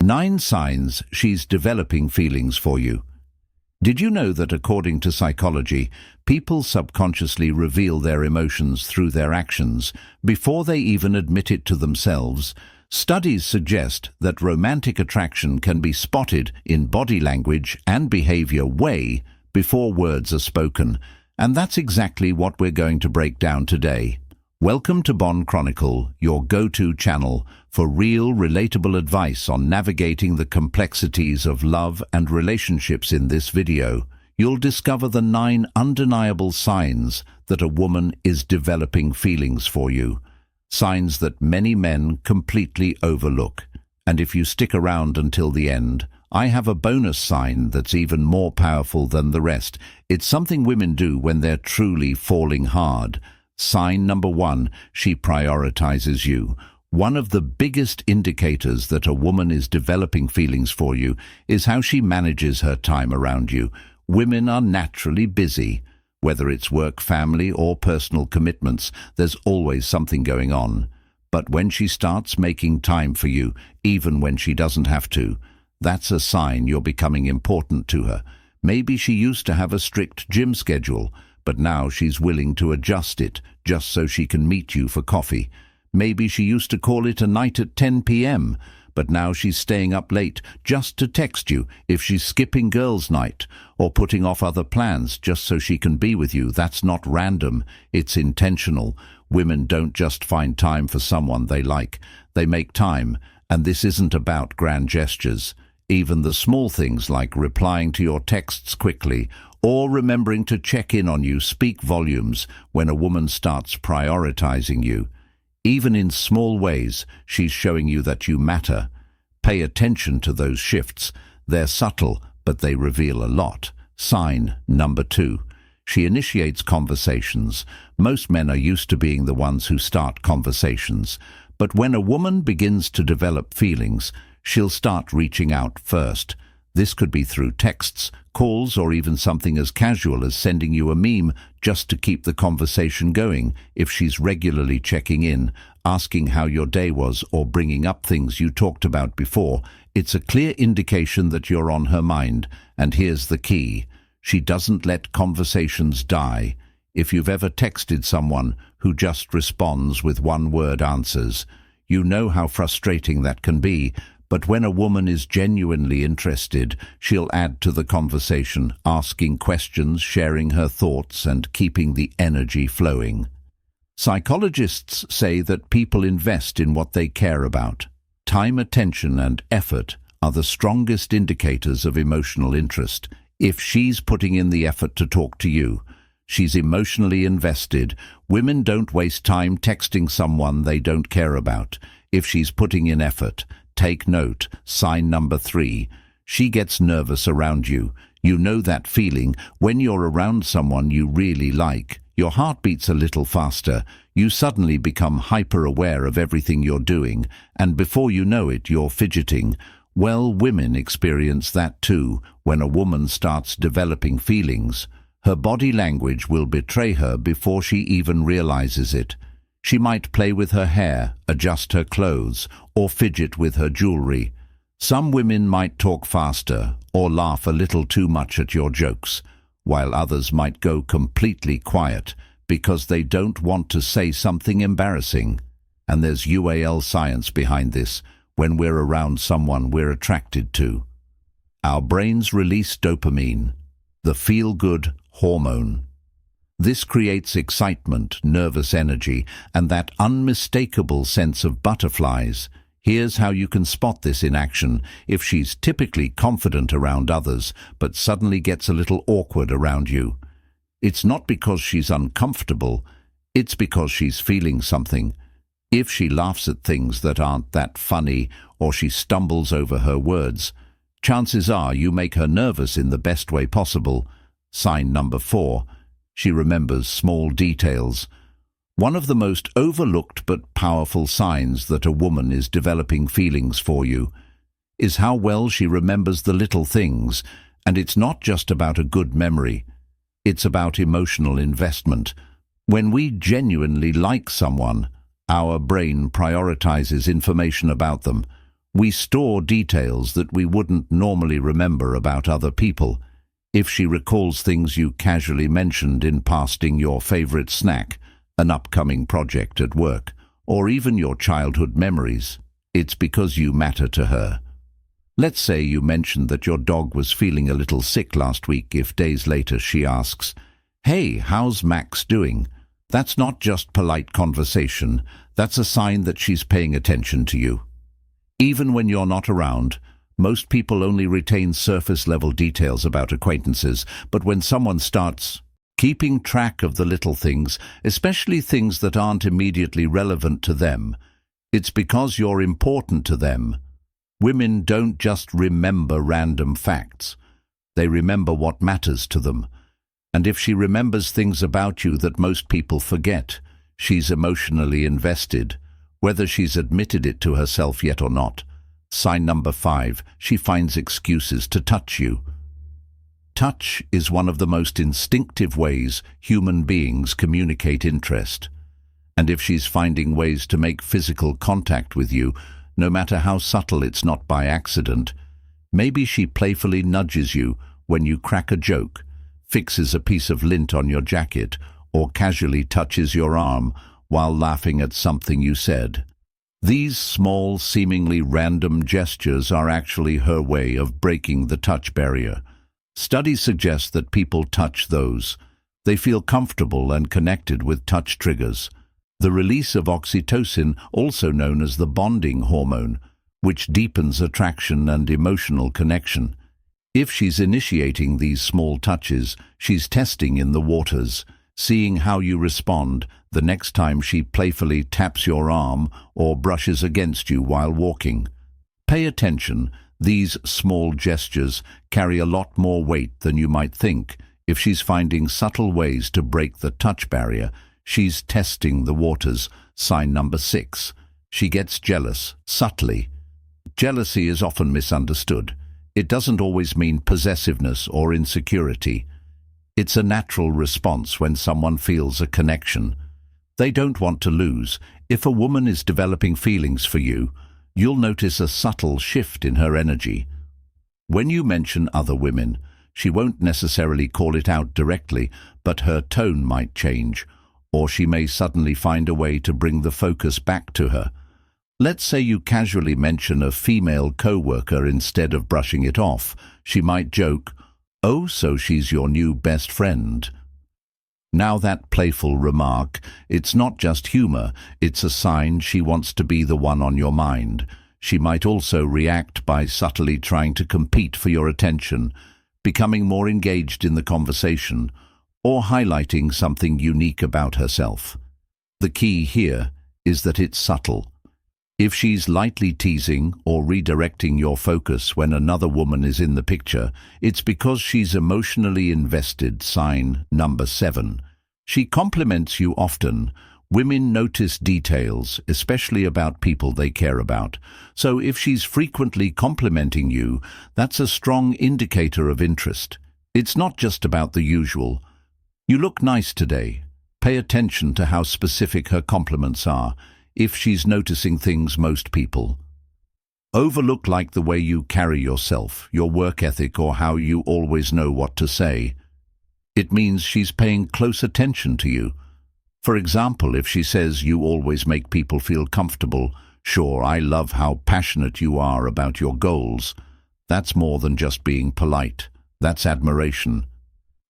9 signs she's developing feelings for you. Did you know that according to psychology, people subconsciously reveal their emotions through their actions before they even admit it to themselves? Studies suggest that romantic attraction can be spotted in body language and behavior way before words are spoken, and that's exactly what we're going to break down today. Welcome to Bond Chronicle, your go-to channel for real, relatable advice on navigating the complexities of love and relationships. In this video, you'll discover the 9 undeniable signs that a woman is developing feelings for you. Signs that many men completely overlook. And if you stick around until the end, I have a bonus sign that's even more powerful than the rest. It's something women do when they're truly falling hard. Sign number 1, she prioritizes you. One of the biggest indicators that a woman is developing feelings for you is how she manages her time around you. Women are naturally busy. Whether it's work, family, or personal commitments, there's always something going on. But when she starts making time for you, even when she doesn't have to, that's a sign you're becoming important to her. Maybe she used to have a strict gym schedule, but now she's willing to adjust it just so she can meet you for coffee. Maybe she used to call it a night at 10 p.m., but now she's staying up late just to text you if she's skipping girls' night or putting off other plans just so she can be with you. That's not random, it's intentional. Women don't just find time for someone they like, they make time, and this isn't about grand gestures. Even the small things like replying to your texts quickly or remembering to check in on you speak volumes when a woman starts prioritizing you. Even in small ways, she's showing you that you matter. Pay attention to those shifts. They're subtle, but they reveal a lot. Sign number 2. She initiates conversations. Most men are used to being the ones who start conversations. But when a woman begins to develop feelings, she'll start reaching out first. This could be through texts, calls, or even something as casual as sending you a meme just to keep the conversation going. If she's regularly checking in, asking how your day was, or bringing up things you talked about before, it's a clear indication that you're on her mind. And here's the key: she doesn't let conversations die. If you've ever texted someone who just responds with one-word answers, you know how frustrating that can be. But when a woman is genuinely interested, she'll add to the conversation, asking questions, sharing her thoughts, and keeping the energy flowing. Psychologists say that people invest in what they care about. Time, attention, and effort are the strongest indicators of emotional interest. If she's putting in the effort to talk to you, she's emotionally invested. Women don't waste time texting someone they don't care about. If she's putting in effort, take note. Sign number 3. She gets nervous around you. You know that feeling when you're around someone you really like. Your heart beats a little faster. You suddenly become hyper-aware of everything you're doing, and before you know it, you're fidgeting. Well, women experience that too. When a woman starts developing feelings, her body language will betray her before she even realizes it. She might play with her hair, adjust her clothes, or fidget with her jewelry. Some women might talk faster or laugh a little too much at your jokes, while others might go completely quiet because they don't want to say something embarrassing. And there's UAL science behind this. When we're around someone we're attracted to, our brains release dopamine, the feel-good hormone. This creates excitement, nervous energy, and that unmistakable sense of butterflies. Here's how you can spot this in action. If she's typically confident around others, but suddenly gets a little awkward around you, it's not because she's uncomfortable, it's because she's feeling something. If she laughs at things that aren't that funny, or she stumbles over her words, chances are you make her nervous in the best way possible. Sign number 4. She remembers small details. One of the most overlooked but powerful signs that a woman is developing feelings for you is how well she remembers the little things. And it's not just about a good memory. It's about emotional investment. When we genuinely like someone, our brain prioritizes information about them. We store details that we wouldn't normally remember about other people. If she recalls things you casually mentioned in passing, your favorite snack, an upcoming project at work, or even your childhood memories, it's because you matter to her. Let's say you mentioned that your dog was feeling a little sick last week. If days later she asks, "Hey, how's Max doing?" That's not just polite conversation. That's a sign that she's paying attention to you. Even when you're not around, most people only retain surface-level details about acquaintances, but when someone starts keeping track of the little things, especially things that aren't immediately relevant to them, it's because you're important to them. Women don't just remember random facts. They remember what matters to them. And if she remembers things about you that most people forget, she's emotionally invested, whether she's admitted it to herself yet or not. Sign number 5, she finds excuses to touch you. Touch is one of the most instinctive ways human beings communicate interest. And if she's finding ways to make physical contact with you, no matter how subtle, it's not by accident. Maybe she playfully nudges you when you crack a joke, fixes a piece of lint on your jacket, or casually touches your arm while laughing at something you said. These small, seemingly random gestures are actually her way of breaking the touch barrier. Studies suggest that people touch those they feel comfortable and connected with. Touch triggers the release of oxytocin, also known as the bonding hormone, which deepens attraction and emotional connection. If she's initiating these small touches, she's testing in the waters, seeing how you respond the next time she playfully taps your arm or brushes against you while walking. Pay attention. These small gestures carry a lot more weight than you might think. If she's finding subtle ways to break the touch barrier, she's testing the waters. Sign number 6. She gets jealous, subtly. Jealousy is often misunderstood. It doesn't always mean possessiveness or insecurity. It's a natural response when someone feels a connection. They don't want to lose. If a woman is developing feelings for you, you'll notice a subtle shift in her energy. When you mention other women, she won't necessarily call it out directly, but her tone might change, or she may suddenly find a way to bring the focus back to her. Let's say you casually mention a female co-worker instead of brushing it off. She might joke, "Oh, so she's your new best friend." Now that playful remark, it's not just humor, it's a sign she wants to be the one on your mind. She might also react by subtly trying to compete for your attention, becoming more engaged in the conversation, or highlighting something unique about herself. The key here is that it's subtle. If she's lightly teasing or redirecting your focus when another woman is in the picture, it's because she's emotionally invested. Sign number 7. She compliments you often. Women notice details, especially about people they care about. So if she's frequently complimenting you, that's a strong indicator of interest. It's not just about the usual, "You look nice today." Pay attention to how specific her compliments are. If she's noticing things most people overlook, like the way you carry yourself, your work ethic, or how you always know what to say, it means she's paying close attention to you. For example, if she says you always make people feel comfortable, "Sure, I love how passionate you are about your goals," that's more than just being polite. That's admiration.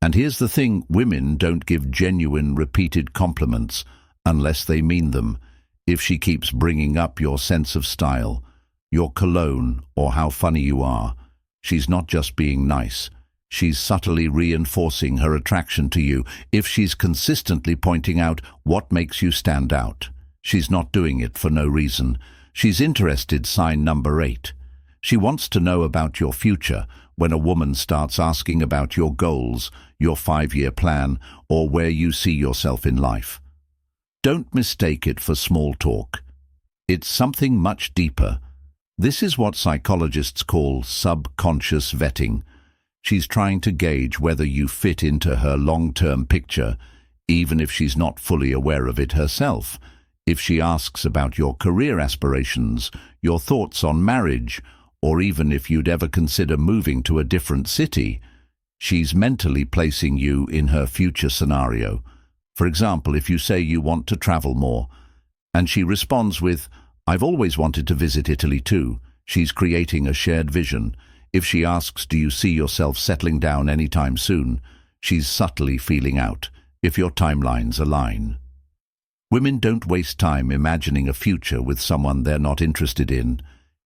And here's the thing, women don't give genuine, repeated compliments unless they mean them. If she keeps bringing up your sense of style, your cologne, or how funny you are, she's not just being nice. She's subtly reinforcing her attraction to you. If she's consistently pointing out what makes you stand out, she's not doing it for no reason. She's interested. Sign number 8. She wants to know about your future. When a woman starts asking about your goals, your 5-year plan, or where you see yourself in life, don't mistake it for small talk. It's something much deeper. This is what psychologists call subconscious vetting. She's trying to gauge whether you fit into her long-term picture, even if she's not fully aware of it herself. If she asks about your career aspirations, your thoughts on marriage, or even if you'd ever consider moving to a different city, she's mentally placing you in her future scenario. For example, if you say you want to travel more, and she responds with, "I've always wanted to visit Italy too," she's creating a shared vision. If she asks, "Do you see yourself settling down anytime soon?" she's subtly feeling out if your timelines align. Women don't waste time imagining a future with someone they're not interested in.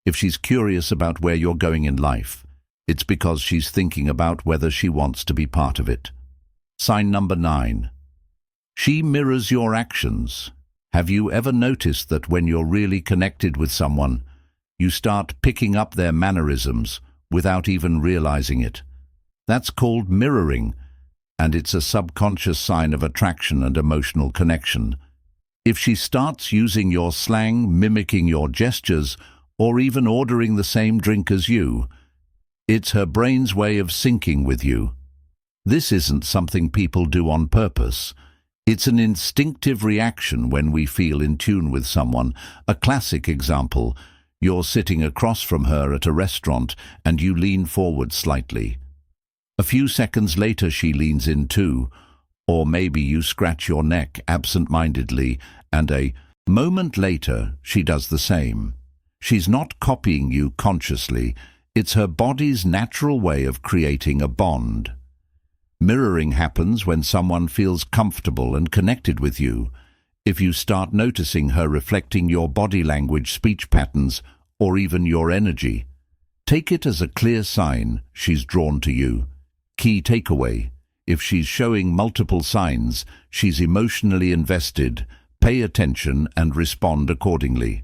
If she's curious about where you're going in life, it's because she's thinking about whether she wants to be part of it. Sign number 9. She mirrors your actions. Have you ever noticed that when you're really connected with someone, you start picking up their mannerisms without even realizing it? That's called mirroring, and it's a subconscious sign of attraction and emotional connection. If she starts using your slang, mimicking your gestures, or even ordering the same drink as you, it's her brain's way of syncing with you. This isn't something people do on purpose. It's an instinctive reaction when we feel in tune with someone. A classic example: you're sitting across from her at a restaurant and you lean forward slightly. A few seconds later she leans in too, or maybe you scratch your neck absent-mindedly, and a moment later she does the same. She's not copying you consciously. It's her body's natural way of creating a bond. Mirroring happens when someone feels comfortable and connected with you. If you start noticing her reflecting your body language, speech patterns, or even your energy, take it as a clear sign she's drawn to you. Key takeaway: if she's showing multiple signs, she's emotionally invested. Pay attention and respond accordingly.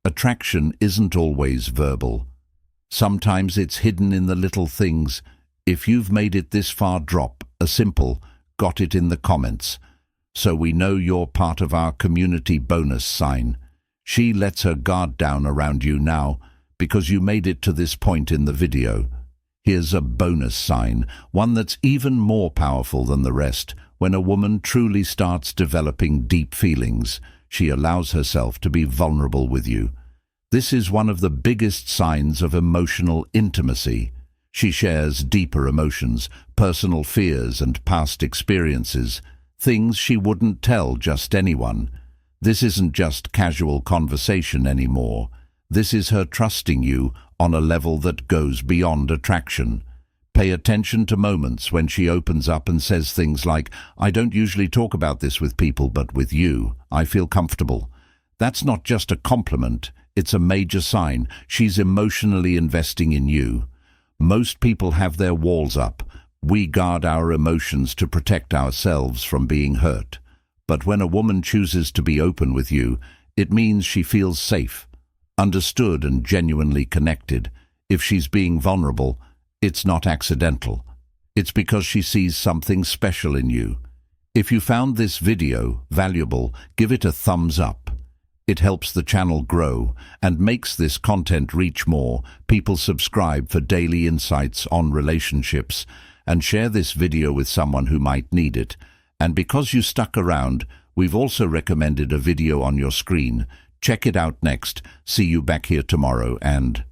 Attraction isn't always verbal. Sometimes it's hidden in the little things. If you've made it this far, drop a simple "got it" in the comments, so we know you're part of our community bonus sign. She lets her guard down around you now because you made it to this point in the video. Here's a bonus sign, one that's even more powerful than the rest. When a woman truly starts developing deep feelings, she allows herself to be vulnerable with you. This is one of the biggest signs of emotional intimacy. She shares deeper emotions, personal fears and past experiences, things she wouldn't tell just anyone. This isn't just casual conversation anymore. This is her trusting you on a level that goes beyond attraction. Pay attention to moments when she opens up and says things like, "I don't usually talk about this with people, but with you, I feel comfortable." That's not just a compliment, it's a major sign. She's emotionally investing in you. Most people have their walls up. We guard our emotions to protect ourselves from being hurt. But when a woman chooses to be open with you, it means she feels safe, understood and genuinely connected. If she's being vulnerable, it's not accidental. It's because she sees something special in you. If you found this video valuable, give it a thumbs up. It helps the channel grow and makes this content reach more people. Subscribe for daily insights on relationships and share this video with someone who might need it. And because you stuck around, we've also recommended a video on your screen. Check it out next. See you back here tomorrow, and